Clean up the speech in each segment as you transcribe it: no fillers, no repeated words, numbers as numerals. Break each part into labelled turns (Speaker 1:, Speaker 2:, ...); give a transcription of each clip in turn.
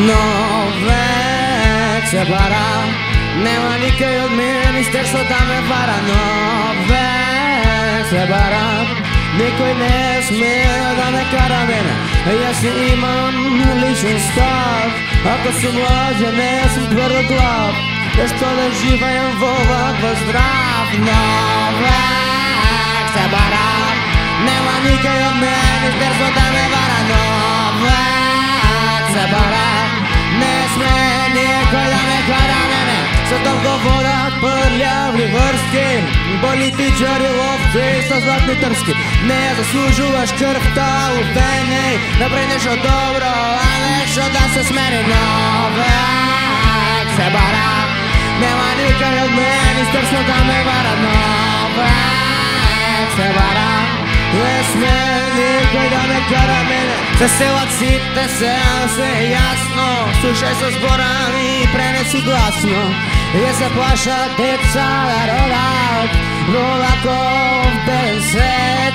Speaker 1: Но вече се бара, нема никой от министерство да ме вара. Но вече се бара, никой не смее да ме кара мене. Аз си имам личен став, ако си младя, не съм твърдоглав. Защо да живеем в оваква здрав? Но вече се бара, нема никой от министерство да ме вара. Но вече се бара, не смее никой да ме кара мене. Са толкова водят пърляви върски, политичари, ловци с златни търски. Не заслужуваш кръвта от мене, направи нещо добро, а нещо да се смени. Но вече се бара, нема никой от министерство да ме вара. Но вече се бара, не смее никой да ме кара мене. Веселаците се ясно, слушай с збора и пренеси гласно. И се плашат деца да родат влаков белен свет.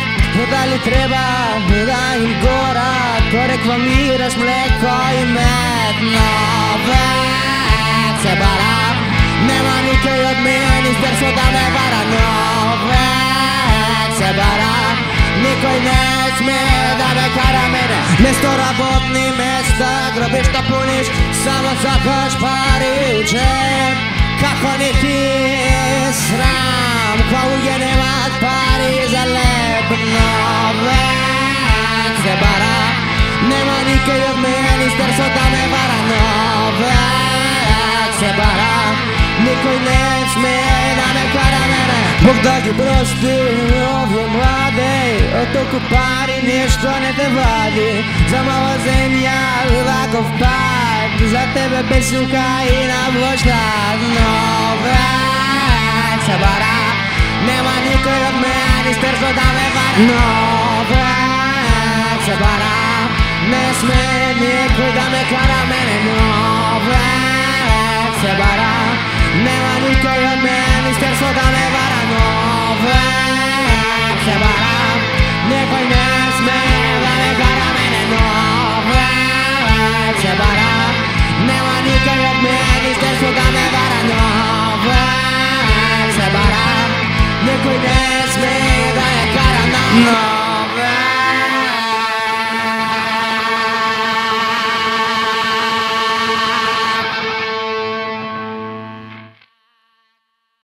Speaker 1: Дали трябва да им горат, то рекламираш млеко и мед. Но вече се бара, нема никой от министерство да ме вара. Но вече се бара, никой не смее да ме кара мене. Вместо работни места грабиш да пуниш, само захваш пари учеб. Kako ni ti sram, koliko nemат пари за леб. Но вече се бара, нема никой от министерство да ме вара. Но вече се бара, никой не смее да ме кара мене. Бог да ги прости, овие млади, от толкова пари нищо не те вади. За мала земя, лаков пак, за тебе песенка и на площад. Но вече се бара, нема никой от министерство да ме вара. Но вече се бара, не смее никой да ме кара мене. Но вече се бара, нема никой от министерство да ме вара. Но вече се бара, никой не смее да ме кара мене. Но вече се бара, нема никой от министерство да ме вара. Но вече се бара, никой не смее да ме кара.